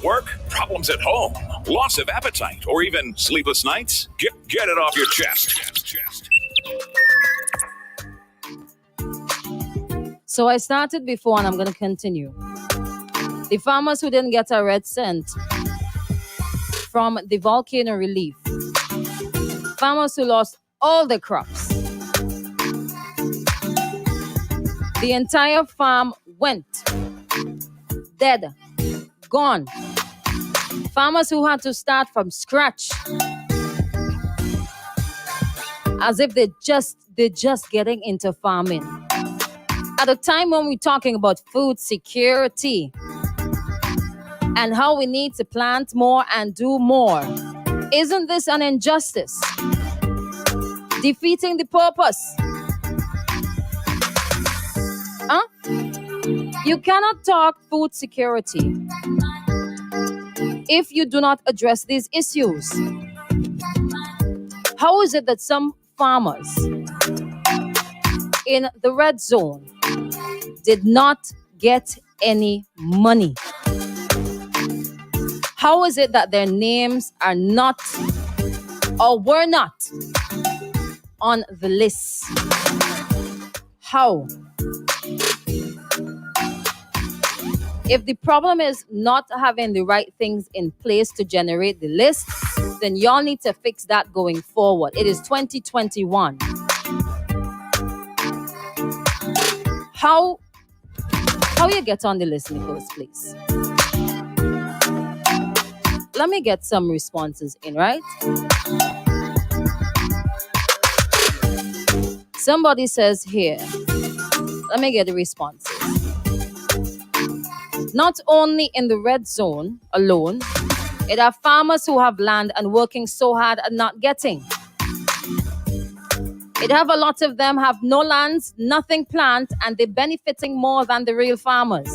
at work, problems at home, loss of appetite, or even sleepless nights? Get it off your chest. So I started before and I'm going to continue. The farmers who didn't get a red cent from the volcano relief. Farmers who lost all the crops. The entire farm went dead, gone. Farmers who had to start from scratch, as if they're just getting into farming. At a time when we're talking about food security and how we need to plant more and do more, isn't this an injustice? Defeating the purpose. Huh? You cannot talk food security if you do not address these issues. How is it that some farmers in the red zone did not get any money? How is it that their names are not or were not on the list? How? If the problem is not having the right things in place to generate the list, then y'all need to fix that going forward. It is 2021. How you get on the list in the first place? Let me get some responses in, right? Somebody says here, let me get the responses. Not only in the red zone alone, it are farmers who have land and working so hard and not getting. It have a lot of them have no lands, nothing plant, and they're benefiting more than the real farmers.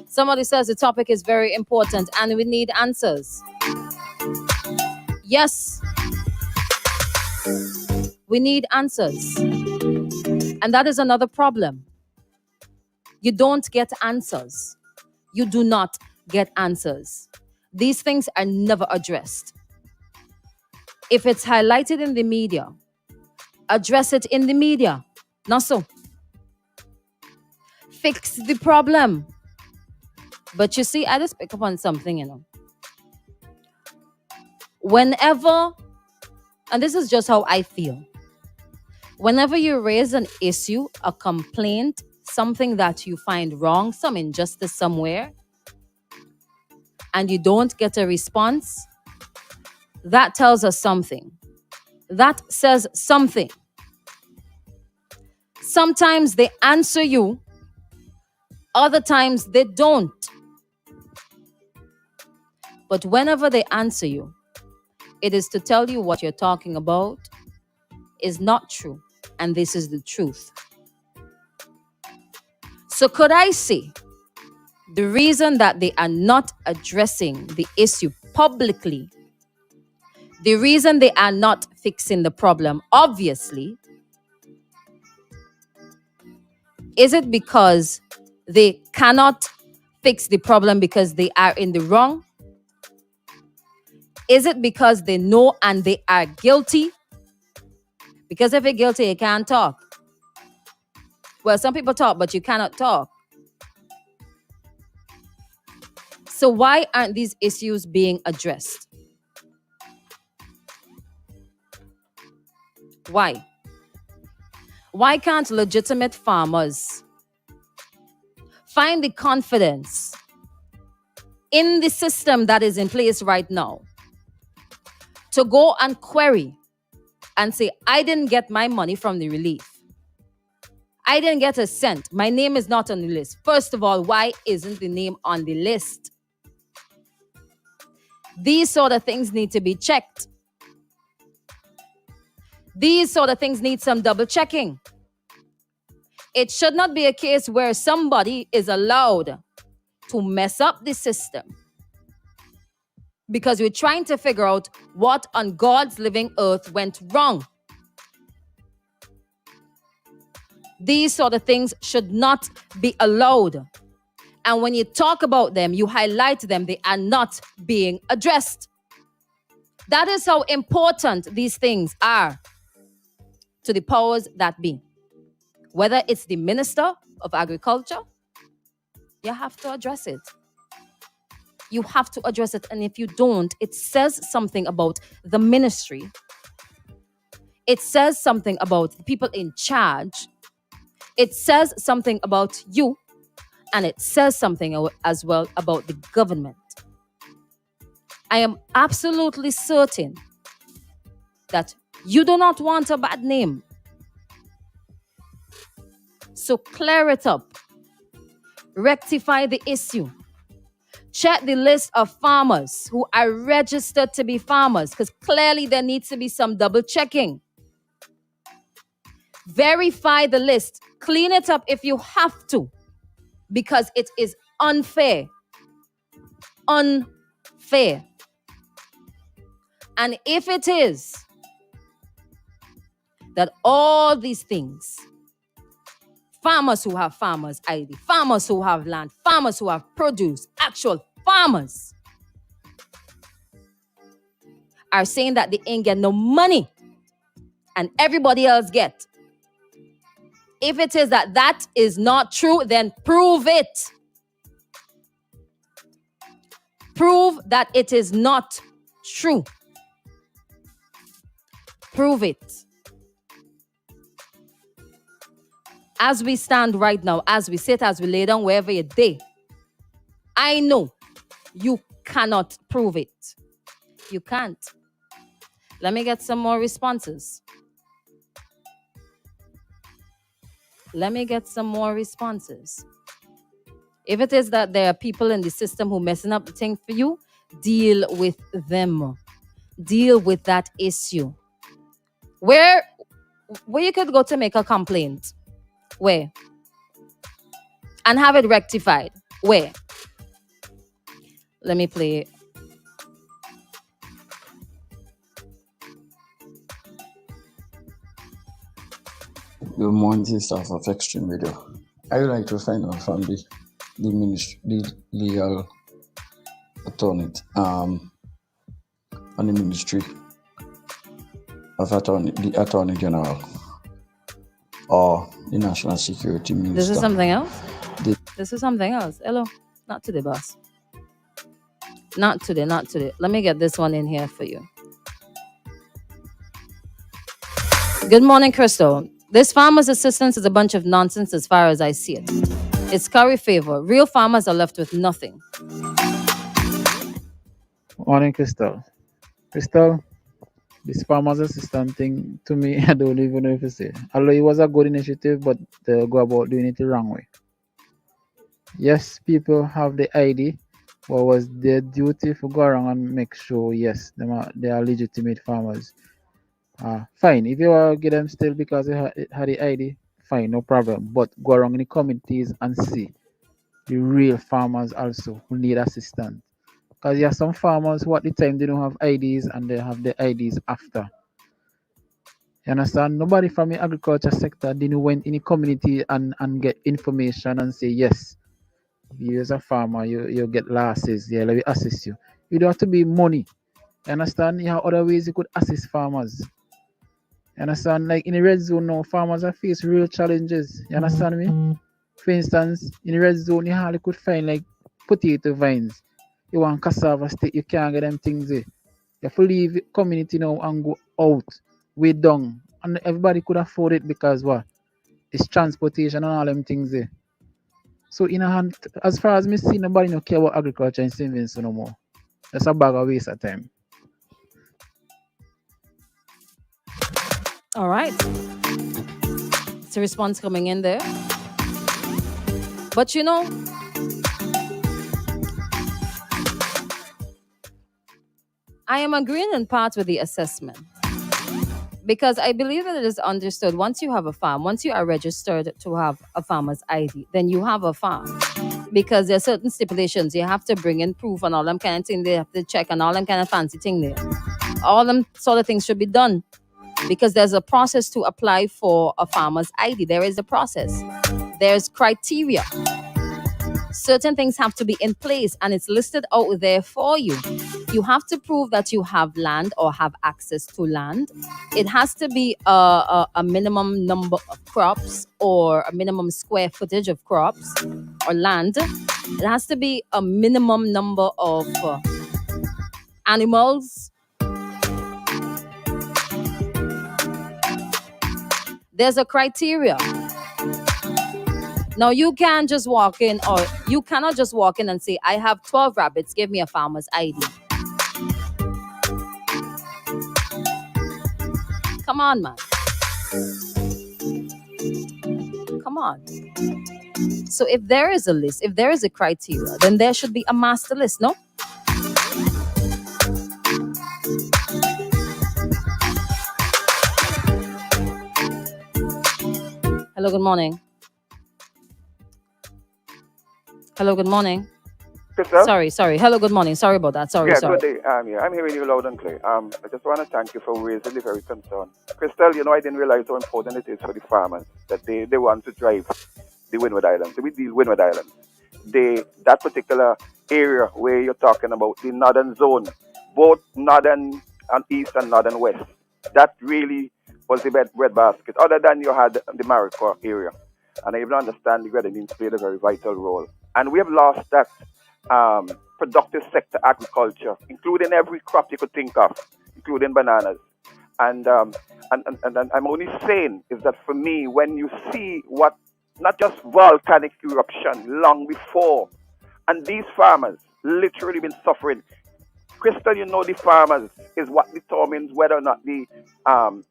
Somebody says the topic is very important and we need answers. Yes, we need answers. And that is another problem. You don't get answers. You do not get answers. These things are never addressed. If it's highlighted in the media, address it in the media. Not so. Fix the problem. But you see, I just pick up on something, Whenever, and this is just how I feel, whenever you raise an issue, a complaint, something that you find wrong, some injustice somewhere, and you don't get a response, that tells us something. That says something. Sometimes they answer you, other times they don't. But whenever they answer you, it is to tell you what you're talking about is not true, and this is the truth. So could I say the reason that they are not addressing the issue publicly, the reason they are not fixing the problem, obviously, is it because they cannot fix the problem because they are in the wrong? Is it because they know and they are guilty? Because if you're guilty, you can't talk. Well, some people talk, but you cannot talk. So why aren't these issues being addressed? Why? Why can't legitimate farmers find the confidence in the system that is in place right now to go and query and say, I didn't get my money from the relief. I didn't get a cent. My name is not on the list. First of all, why isn't the name on the list? These sort of things need to be checked. These sort of things need some double checking. It should not be a case where somebody is allowed to mess up the system because we're trying to figure out what on God's living earth went wrong. These sort of things should not be allowed. And when you talk about them, you highlight them, they are not being addressed. That is how important these things are to the powers that be. Whether it's the Minister of Agriculture, you have to address it. You have to address it. And if you don't, it says something about the ministry. It says something about the people in charge. It says something about you. And it says something as well about the government. I am absolutely certain that you do not want a bad name. So clear it up. Rectify the issue. Check the list of farmers who are registered to be farmers, because clearly there needs to be some double checking. Verify the list. Clean it up if you have to, because it is unfair. Unfair. And if it is that all these things, farmers who have farmers ID, farmers who have land, farmers who have produce, actual farmers are saying that they ain't get no money and everybody else get. If it is that that is not true, then prove it. Prove that it is not true. Prove it. As we stand right now, as we sit, as we lay down, wherever you're there, I know you cannot prove it. You can't. Let me get some more responses. Let me get some more responses. If it is that there are people in the system who messing up the thing for you, deal with them. Deal with that issue. Where you could go to make a complaint? Where? And have it rectified? Where? Let me play it. Good morning, staff of Extreme Radio. I would like to find out from the ministry, the legal attorney, on the Ministry of Attorney, the Attorney General, or the National Security Minister. This is something else? This is something else. Hello. Not today, boss. Not today, not today. Let me get this one in here for you. Good morning, Crystal. This farmer's assistance is a bunch of nonsense as far as I see it. It's curry favor. Real farmers are left with nothing. Morning, Crystal. Crystal, this farmer's assistant thing, to me, I don't even know if it's it. Although it was a good initiative, but they go about doing it the wrong way. Yes, people have the ID, but was their duty to go around and make sure, yes, they are legitimate farmers. Fine, if you get them still because they had the ID, fine, no problem. But go around in the communities and see the real farmers also who need assistance. Because there are some farmers who at the time they don't have IDs and they have the IDs after. You understand? Nobody from the agriculture sector didn't went in the community and get information and say, yes, if you as a farmer, you get losses, yeah, let me assist you. You don't have to be money. You understand? You have other ways you could assist farmers. You understand? Like in the red zone now, farmers are face real challenges. You understand me? For instance, in the red zone, you hardly could find like potato vines. You want cassava stick, you can't get them things there. You have to leave the community now and go out, way down. And everybody could afford it because what? It's transportation and all them things there. So in a hand, as far as me see, nobody no care about agriculture in St. Vincent no more. That's a bag of waste of time. All right. It's a response coming in there. But you know, I am agreeing in part with the assessment. Because I believe that it is understood once you have a farm, once you are registered to have a farmer's ID, then you have a farm. Because there are certain stipulations. You have to bring in proof and all them kind of things. They have to check and all them kind of fancy thing there. All them sort of things should be done because there's a process to apply for a farmer's ID. There is a process. There's criteria. Certain things have to be in place and it's listed out there for you. You have to prove that you have land or have access to land. It has to be a minimum number of crops or a minimum square footage of crops or land. It has to be a minimum number of animals. There's a criteria. Now, you can't just walk in, or you cannot just walk in and say, I have 12 rabbits, give me a farmer's ID. Come on, man. Come on. So if there is a list, if there is a criteria, then there should be a master list, no? Hello, good morning. Hello, good morning. Crystal? Sorry. Hello, good morning. Sorry about that. Sorry. Good day. Yeah, I'm hearing you loud and clear. I just want to thank you for raising the very concern. Crystal, I didn't realize how important it is for the farmers that they want to drive the Windward Islands, the Windward Islands. That particular area where you're talking about, the northern zone, both northern and east and northern west, that really was the breadbasket. Other than you had the Maricopa area. And I even understand the Grenadines played a very vital role. And we have lost that productive sector agriculture, including every crop you could think of, including bananas. And I'm only saying is that for me, when you see what, not just volcanic eruption long before, and these farmers literally been suffering. Crystal, the farmers is what determines whether or not the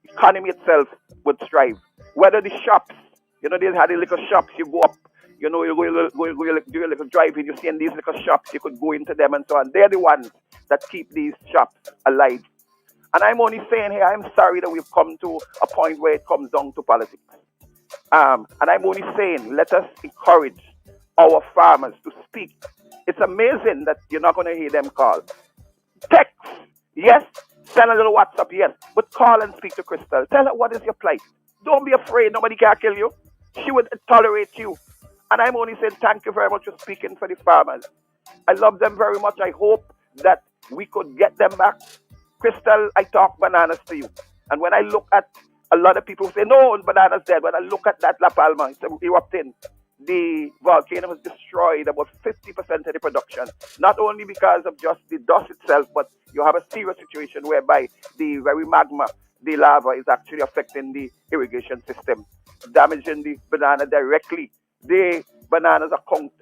economy itself would thrive. Whether the shops, they had the little shops, you go up, you go do a little driving, you see in these little shops, you could go into them and so on. They're the ones that keep these shops alive. And I'm only saying here, I'm sorry that we've come to a point where it comes down to politics. And I'm only saying, let us encourage our farmers to speak. It's amazing that you're not going to hear them call. Text, yes. Send a little WhatsApp, yes. But call and speak to Crystal. Tell her what is your plight. Don't be afraid. Nobody can kill you. She would tolerate you. And I'm only saying thank you very much for speaking for the farmers. I love them very much. I hope that we could get them back. Crystal, I talk bananas to you. And when I look at a lot of people say, no, bananas dead. When I look at that La Palma, it's erupting. The volcano has destroyed about 50% of the production. Not only because of just the dust itself, but you have a serious situation whereby the very magma, the lava, is actually affecting the irrigation system, damaging the banana directly. The bananas account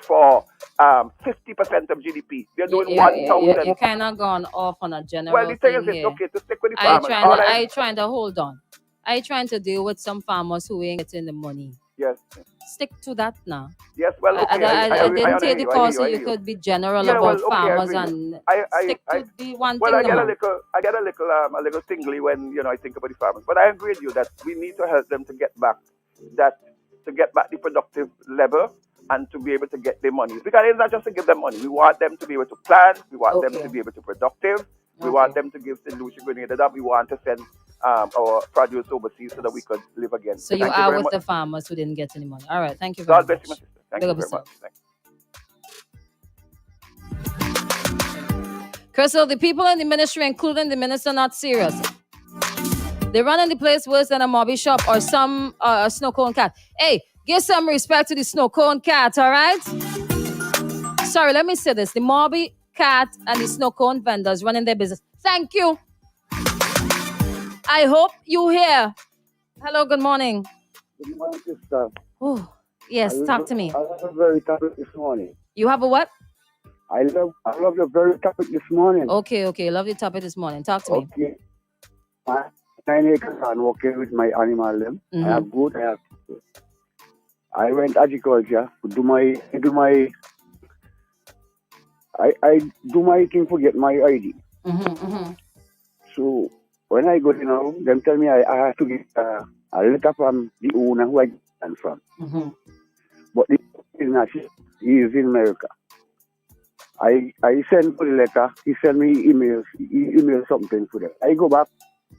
for 50% of GDP. They're doing 1,000. You kind of gone off on a general Well, the thing is, here. okay, to stick with the farmers. I trying to hold on. I trying to deal with some farmers who ain't getting the money. Yes. Stick to that now. Yes, well, okay. I didn't take the course so you could be general about farmers and stick to the one thing. Well, I get a little tingly when I think about the farmers. But I agree with you that we need to help them to get back the productive level and to be able to get their money. Because it's not just to give them money. We want them to be able to plan. We want them to be able to productive. We want them to give St. Lucia Grenada that. We want to send our produce overseas so that we could live again. So you are with the farmers who didn't get any money. All right. Thank you very much. God bless you, my sister. Thank you very much. Crystal, the people in the ministry, including the minister, not serious. They run in the place worse than a mobby shop or some snow cone cat. Hey, give some respect to the snow cone cat, all right? Sorry, let me say this. The mobby cat and the snow cone vendors running their business. Thank you. I hope you hear. Hello, good morning. Good morning, sister. Oh, yes, talk to me. I love the very topic this morning. You have a what? I love the very topic this morning. Okay. Love the topic this morning. Talk to me. Okay. 9 acres and working with my animal them. Mm-hmm. I have goat, I have people. I went agriculture to do my thing to get my ID. Mm-hmm. So when I go them tell me I have to get a letter from the owner who I get it from. Mm-hmm. But the is not, he is in America. I send for the letter, he send me emails, he email something for them. I go back,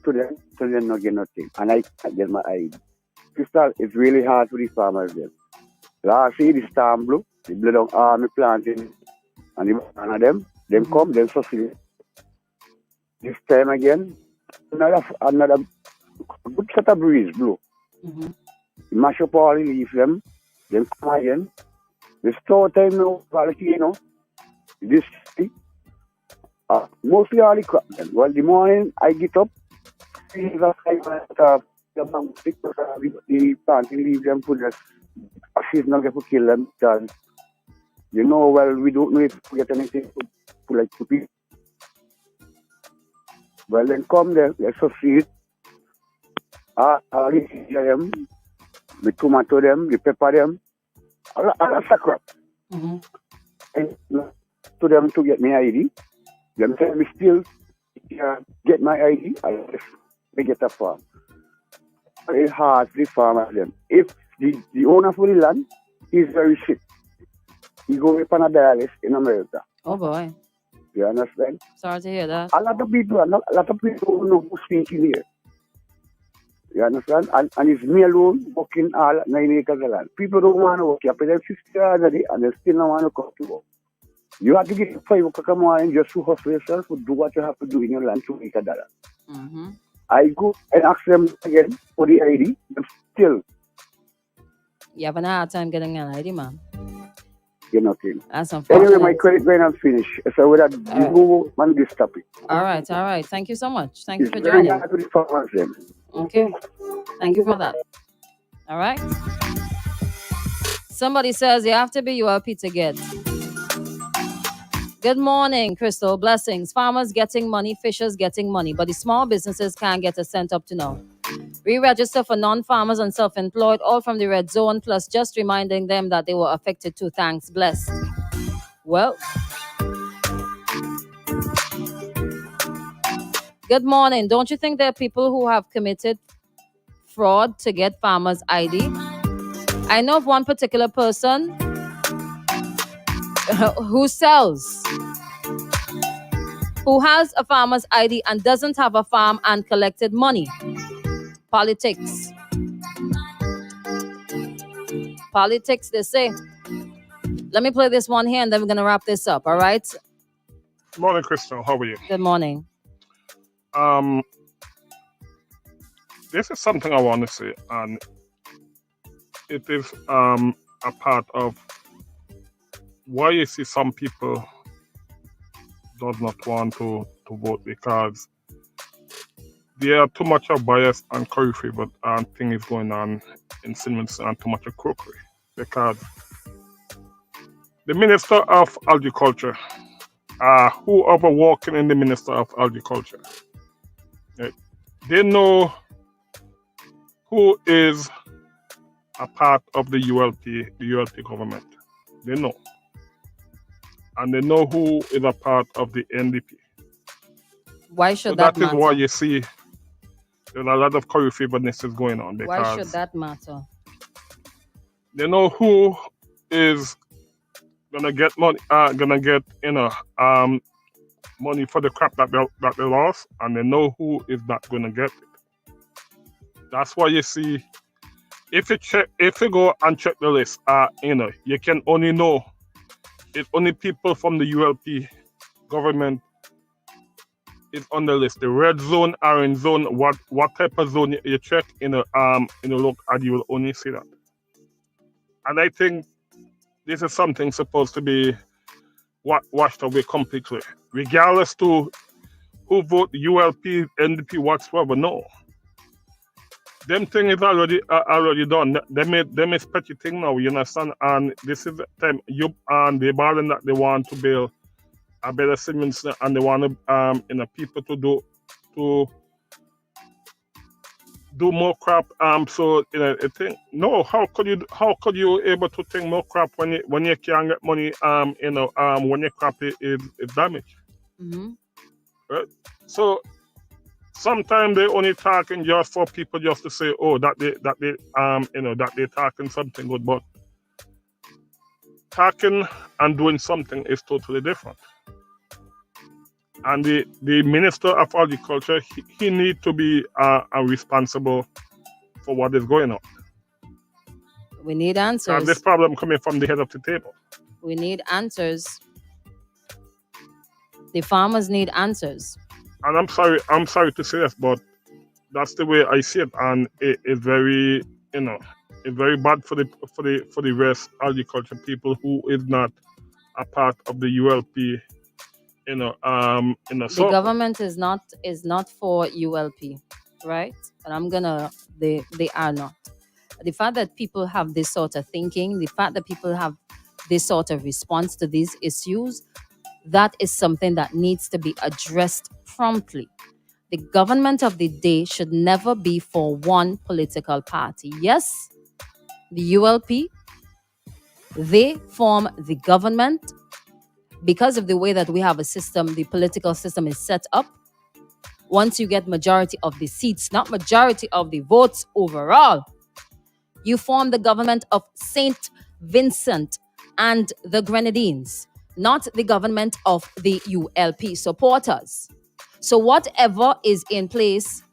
to them, so they not get nothing. And I can't get my ID. Crystal, it's really hard for the farmers there. Last year, the storm blew, the blood on army planting, and the one of them come, them succeed. This time again, another good set of breeze blew. Mm-hmm. Mash up all the leaves, them come again. The store time now, volcano, this mostly all the crop then. Well, the morning I get up, the planting leaves them put us. She's not going to kill them because, well, we don't know if we get anything to people. Well, then come there, let's succeed. Them, the tomato them, the pepper them, all that's a crop. Mm-hmm. And to them to get my ID. Them tell me still, get my ID, I'll get a farm. It's hard for the farmer them. If the owner for the land is very sick, he go up on a dialysis in America. Oh boy. You understand? Sorry to hear that. A lot of people don't know who speak in here. You understand? And it's me alone working all 9 acres of land. People don't want to work. You pay them 50 hours a day and they still don't want to come to work. You have to get 5 o'clock in the morning just to hustle yourself to do what you have to do in your land to make $1. Mm-hmm. I go and ask them again for the ID, but still You having a hard time getting an ID, man. get nothing. That's unfortunate. Anyway, my credit going on finish. So with that, you go on this topic. All right. Thank you so much. Thank you It's for very joining. hard to the farmers then. Okay. Thank you for that. All right. Somebody says you have to be ULP to get. Good morning, Crystal. Blessings. Farmers getting money, fishers getting money, but the small businesses can't get a cent up to now. Re-register for non-farmers and self-employed, all from the red zone, plus just reminding them that they were affected too. Thanks. Blessed. Well, good morning. Don't you think there are people who have committed fraud to get farmers' ID? I know of one particular person who has a farmer's ID and doesn't have a farm and collected money. Politics, they say. Let me play this one here and then we're going to wrap this up, all right? Morning, Crystal. How are you? Good morning. This is something I want to say, and it is a part of why you see some people does not want to vote, because there are too much of bias and curry but things going on in Simmons and too much of crookery. Because the Minister of Agriculture, whoever working in the Minister of Agriculture, they know who is a part of the ULP government. They know. And they know who is a part of the NDP. Why should that matter? That is why you see there's a lot of curry favoredness is going on. Because why should that matter? They know who is gonna get money, money for the crap that they lost, and they know who is not gonna get it. That's why you see, if you go and check the list, you can only know it's only people from the ULP government is on the list. The red zone, orange zone, what type of zone you check in a look, and you will only see that. And I think this is something supposed to be washed away completely, regardless to who vote ULP, NDP, whatsoever. No, them thing is already done. Them is petty thing now. You understand? And this is the time they balling that they want to build a better Simmons, and they want people to do more crop. So I think no. How could you able to think more crop when you can't get money? When your crop is damaged. Mm-hmm. Right? So sometimes they only talking just for people just to say, oh, that they talking something good, but talking and doing something is totally different. And the Minister of Agriculture, he need to be responsible for what is going on. We need And this answers. problem coming from the head of the table. We need answers. The farmers need answers. And I'm sorry to say this, but that's the way I see it, and it's very, it's very bad for the rest agriculture people who is not a part of the ULP. The government is not for ULP, right? And they are not. The fact that people have this sort of thinking, the fact that people have this sort of response to these issues, that is something that needs to be addressed promptly. The government of the day should never be for one political party. Yes, the ULP, they form the government because of the way that we have a system, the political system is set up. Once you get majority of the seats, not majority of the votes overall, you form the government of St. Vincent and the Grenadines, not the government of the ULP supporters. So whatever is in place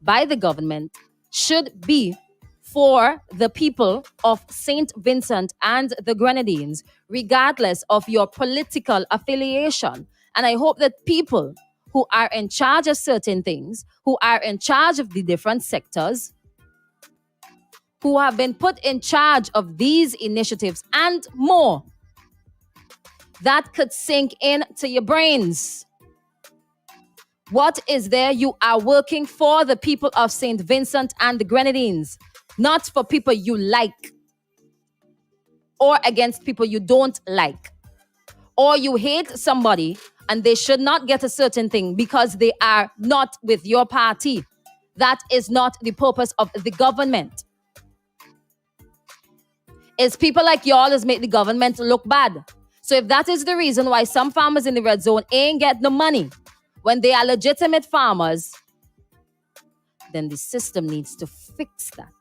by the government should be for the people of St. Vincent and the Grenadines, regardless of your political affiliation. And I hope that people who are in charge of certain things, who are in charge of the different sectors, who have been put in charge of these initiatives and more, that could sink into your brains. What is there? You are working for the people of St. Vincent and the Grenadines, not for people you like or against people you don't like. Or you hate somebody and they should not get a certain thing because they are not with your party. That is not the purpose of the government. It's people like y'all that make the government look bad. So if that is the reason why some farmers in the red zone ain't get the money when they are legitimate farmers, then the system needs to fix that.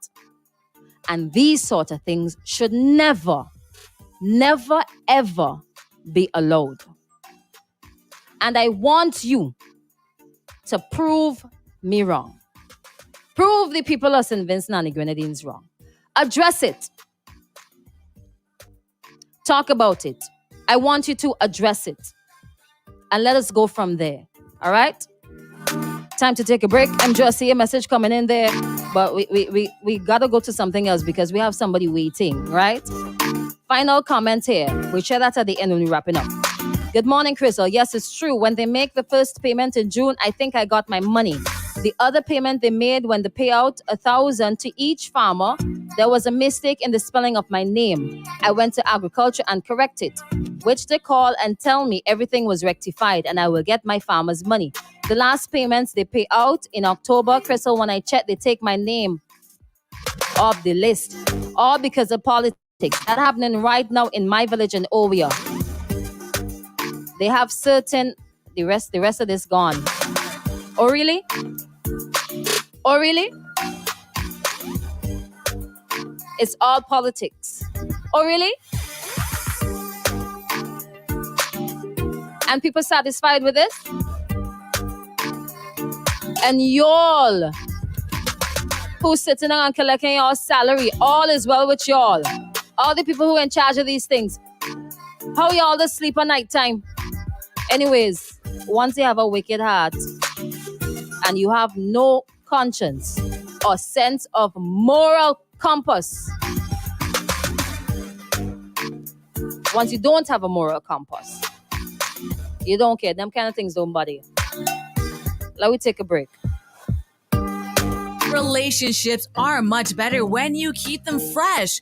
And these sort of things should never, never, ever be allowed. And I want you to prove me wrong. Prove the people of St. Vincent and the Grenadines wrong. Address it. Talk about it. I want you to address it. And let us go from there. All right? Time to take a break. I'm just seeing a message coming in there. But we got to go to something else because we have somebody waiting, right? Final comment here. We'll share that at the end when we're wrapping up. Good morning, Crystal. Yes, it's true. When they make the first payment in June, I think I got my money. The other payment they made when they pay out $1,000 to each farmer, there was a mistake in the spelling of my name. I went to agriculture and correct it, which they call and tell me everything was rectified and I will get my farmers' money. The last payments they pay out in October, Crystal, when I check, they take my name off the list, all because of politics. That's happening right now in my village in Ovia. They have certain, the rest of this gone. Oh, really? Oh, really? It's all politics. Oh, really? And people satisfied with this? And y'all who's sitting down and collecting your salary, all is well with y'all. All the people who are in charge of these things. How y'all just sleep at night time? Anyways, once you have a wicked heart and you have no conscience or sense of moral compass, once you don't have a moral compass, you don't care. Them kind of things don't bother you. Let me take a break. Relationships are much better when you keep them fresh.